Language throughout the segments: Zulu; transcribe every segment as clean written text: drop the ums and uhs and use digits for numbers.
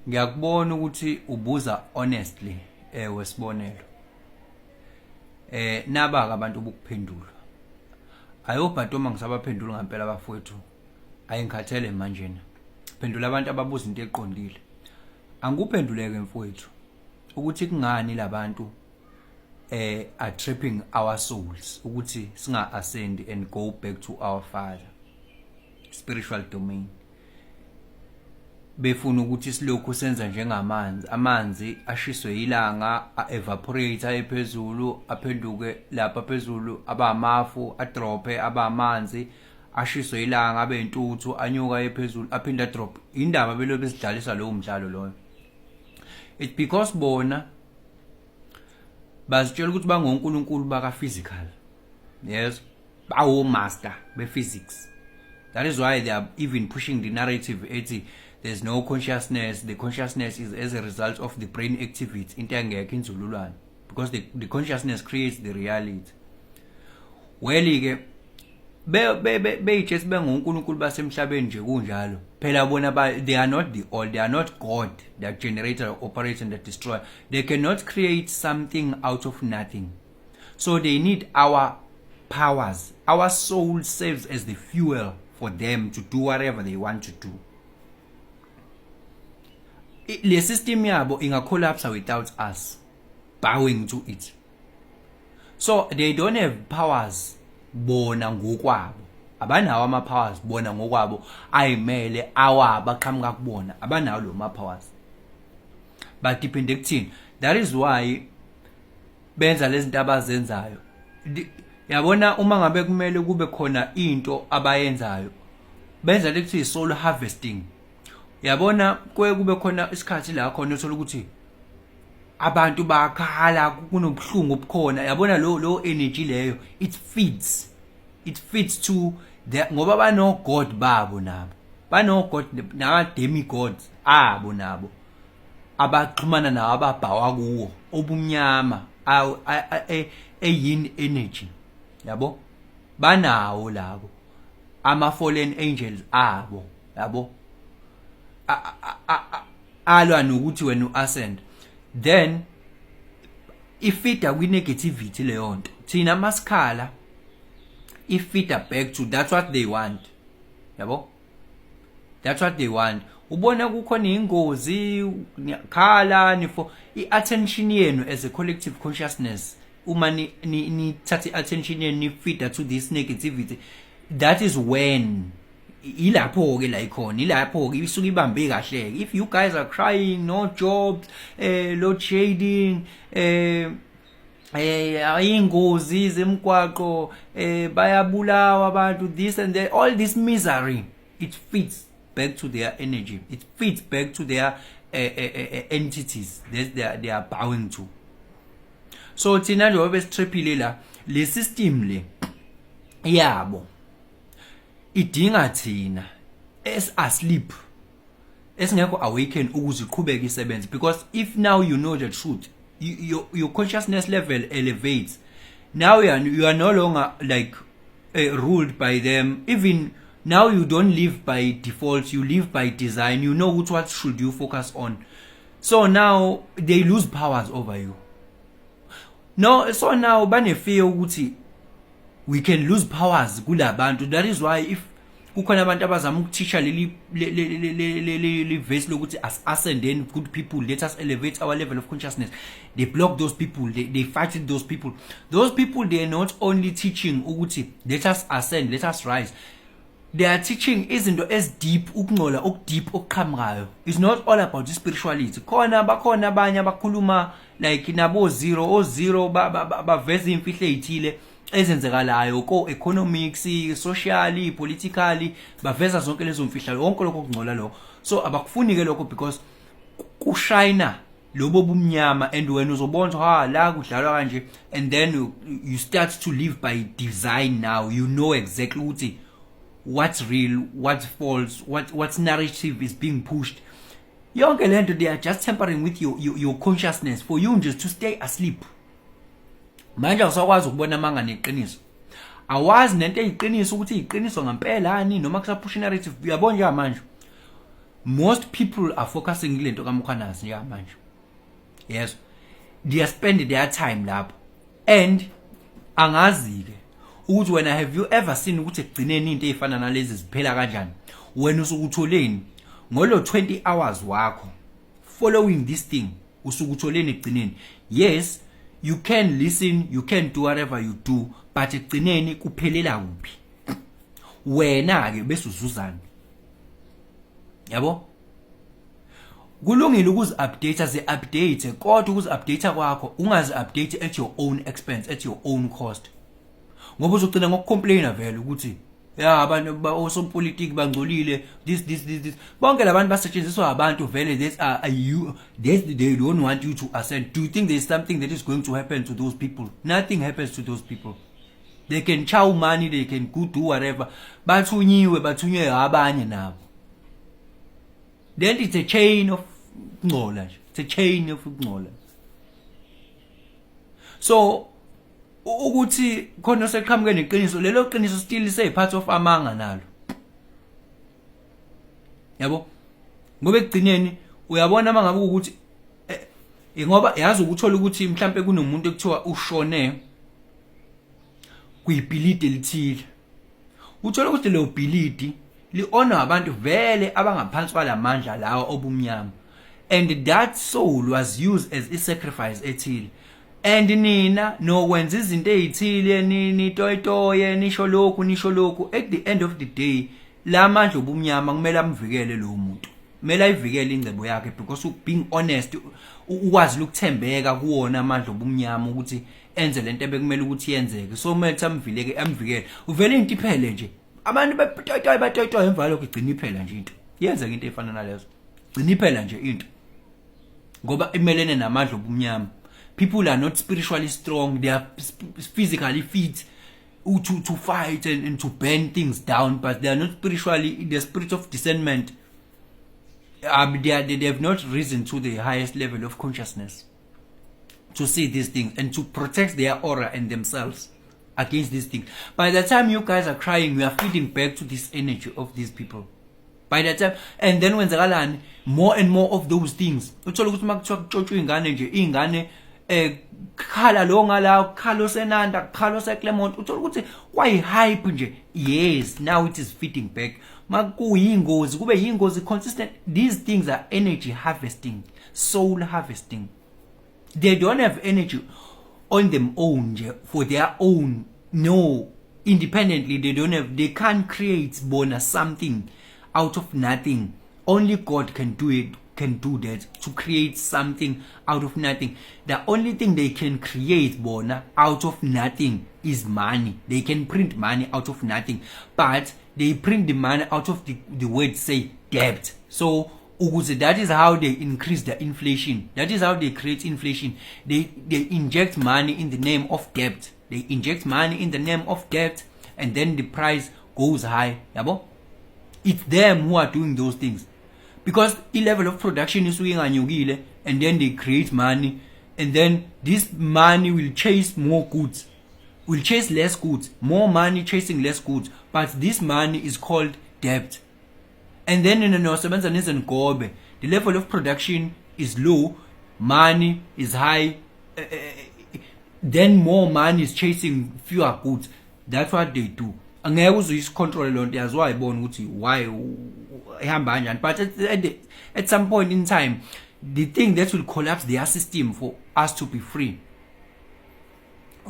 Ngiyakubona ukuthi ubuza honestly wesibonelo. Naba abantu bokuphendula. Ayobhathi uma ngisabaphendula ngempela bafowethu. Ayengikhathele manje na. Phendula abantu ababuza into eqondile. Angikuphenduleke mfowethu ukuthi kungani labantu are tripping our souls ukuthi singa ascend and go back to our father spiritual domain. Befuna ukuthi silokhu senza njengamanzi, amanzi ashiswe ilanga, evaporate ayephezulu, aphenduke lapha phezulu aba amafu, adrope aba amanzi, ashiswe ilanga abe intuthu, anyuka ephezulu, aphinda drop. Indaba belo besidlalisa lo umdlalo loyo. It's because bona bazitshela ukuthi bangonkulunkulu baka physical. Yes, bawo master be physics. That is why they are even pushing the narrative ethi there's no consciousness. The consciousness is as a result of the brain activity into engekho inzululwane, because the consciousness creates the reality. Well-ke beyitshela bengonkulunkulu basemhlabeni nje kunjalo. Phela bona they are not the all, they are not God that generates, operates and that destroy. They cannot create something out of nothing. So they need our powers. Our soul serves as the fuel for them to do whatever they want to do. The system yabo inga collapse without us bowing to it. So they don't have powers bona ngokwabo. Abanawo ama powers bona ngokwabo ayimele awaba qhamuka kubona. Abanawo lo ma powers. But depend ekuthini. That is why benza lezi zinto abazenzayo. Yabona uma ngabe kumele kube khona into abayenzayo. Benza lekuthi soul harvesting. Yabona kube khona isikhathi la khona uthola ukuthi abantu bakhala kunobuhlungu obukhona. Yabona lo energy leyo it feeds to the ngoba bano god babo nabo. Bano god na demigods abo nabo. Abaxhumana nawo ababhawa kuwo obumnyama yin energy. Yabo? Banawo labo. Ama fallen angels abo. Yabo? Alwa nokuthi wena uascend, then ifida kwi negativity leyo nto. Thina masikhala ifida back to that's what they want. Yabo? That's what they want. Ubona kukhona ingozi khala nifo iattention yenu as a collective consciousness. Uma ni thathi attention yenu ni feed to this negativity. That is when ilapho ke la ikhona, ilapho ke isuke ibambe kahle. If you guys are crying, no jobs, load shedding, ingozi zemgwaqo, bayabulawa abantu, this and that, all this misery, it feeds back to their energy. It feeds back to their entities that they are bowing to. So thina nje besitriphile la le system le yabo idinga thina asleep esingekho awaken ukuze iqhubeke isebenze, because if now you know the truth, your consciousness level elevates. Now you are no longer like ruled by them. Even now you don't live by default, you live by design. You know what should you focus on. So now they lose powers over you. No, so now bane fear ukuthi we can lose powers kulabantu. That is why if kukhona abantu abazama ukuthisha leli verse lokuthi as ascend then good people, let us elevate our level of consciousness, they block those people, they fight those people. Those people, they are not only teaching ukuthi let us ascend, let us rise. They are teaching izinto as deep ukungcola okdeep okuqhamukayo. It's not all about the spirituality. Khona bakhona abanye abakhuluma like nabo zero baveza imfihlo ezithile ezenzekalayo ko economics, socially, politically, baveza zonke lezo mfihlo wonke lokho okungcola lo. So abakufuni ke lokho because kushayina lobo bumnyama, and when uzobona la kudlalwa kanje, and then you start to live by design. Now you know exactly ukuthi what's real, what's false, what's narrative is being pushed. Yonke lento, they are just tampering with your consciousness for you just to stay asleep. Manje awusakwazi ukubona manga neqiniso. Awazi nento eyiqiniso ukuthi iqiniso ngempela ani noma kusapusha narrative. Uyabona nje manje most people are focusing kulento kaMkhwanazi nje manje. Yes, they spend their time lapho. And angazi ke ukuthi wena have you ever seen ukuthi egcineni into ezifana nalezi ziphela kanjani? Wena usukutholeni ngolo 20 hours wakho following this thing usukutholeni egcineni. Yes, you can listen, you can do whatever you do, but egcineni kuphelela kuphi? Wena ke bese uzuzana. Yabo? Kulungile ukuzi-update ze-update kodwa ukuzi-update kwakho ungazi-update at your own expense, at your own cost. Ngoba uzogcina ngokukhomplayina vele ukuthi ya abantu osopolitiki bangcolile this. Bonke labantu basetshenziswa abantu vele they don't want you to ascend. Do you think there's something that is going to happen to those people? Nothing happens to those people. They can chow money, they can go do whatever. Bathunywe abanye nabo. Then it's a chain of knowledge. It's a chain of knowledge. So ukuthi khona seqhamuke neqiniso, lelo qiniso still is part of amanga nalo. Yabo? Ngoba egcineni uyabona mangabe ukuthi ngoba yazi ukuthola ukuthi mhlambe kunomuntu ekuthiwa ushone kuyibhilidi elithile. Uthola ukuthi lo bhilidi li-honor abantu vele abangaphansi kwalamandla lawo obumnyama, and that soul was used as a sacrifice ethile. And nina no wenza izinto ezithile ni toyitoye nisho lokhu, at the end of the day la mandla obumnyama kumele amvikele lo muntu, kumele ayivikele ingcebo yakhe, because being honest ukwazi ukuthembeka kuwona amandla obumnyama ukuthi enze lento ebekumele ukuthi yenzeke. So kumele ukuthi amvikele uvele into iphele nje. Abantu batoyitoye emva lokho igcina iphela nje into. Yenzeka into efana nalezo. Igcina iphela nje into. Ngoba imelene namandla obumnyama. People are not spiritually strong, they are physically fit to fight and to burn things down, but they are not spiritually, the spirit of discernment. They have not risen to the highest level of consciousness to see these things and to protect their aura and themselves against these things. By the time you guys are crying, we are feeding back to this energy of these people. By the time, and then when zakalani, more and more of those things. Uthola ukuthi makuthiwa kuxoxwa ingane nje, ingane khala lo ngala, khalo senanda, khalo seClermont, uthola ukuthi why hype nje. Yes, now it is feeding back. Makuyingozi, kube yingozi consistent. These things are energy harvesting, soul harvesting. They don't have energy on them own for their own. No, independently they can't create bonus something out of nothing. Only God can do it, can do that, to create something out of nothing. The only thing they can create bona out of nothing is money. They can print money out of nothing, but they print the money out of the word say debt. So that is how they increase the inflation. That is how they create inflation. They inject money in the name of debt. They inject money in the name of debt, and then the price goes high. Yabo? It's them who are doing those things. Because the level of production is anyukile, and then they create money, and then this money will chase more goods. Will chase less goods. More money chasing less goods. But this money is called debt. And then in the level of production is low, money is high, then more money is chasing fewer goods. That's what they do. Angeke uzoyicontrol lonto yaziwa ayibona ukuthi why ihamba kanjani. But at some point in time, the thing that will collapse their system for us to be free.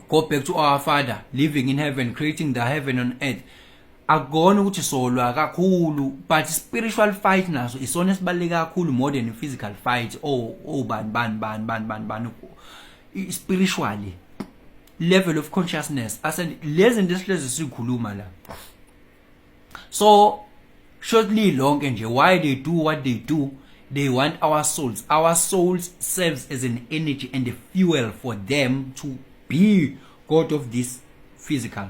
Go back to our Father living in heaven, creating the heaven on earth. Akona ukuthi solwa kakhulu, but spiritual fight naso isona sibaluleke kakhulu more than physical fight. Ban spiritually level of consciousness asen lezi zinto esihlezi sikhuluma la. So shortly lonke nje why they do what they do, they want our souls. Our souls serves as an energy and a fuel for them to be God of this physical.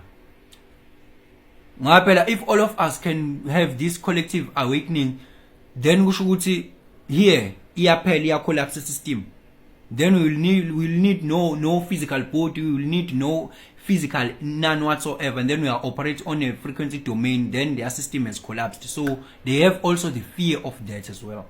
If all of us can have this collective awakening, then we should here collapse the system. Then we'll need no physical body, we will need no physical, none whatsoever, and then we are operating on a frequency domain, then their system has collapsed. So they have also the fear of that as well.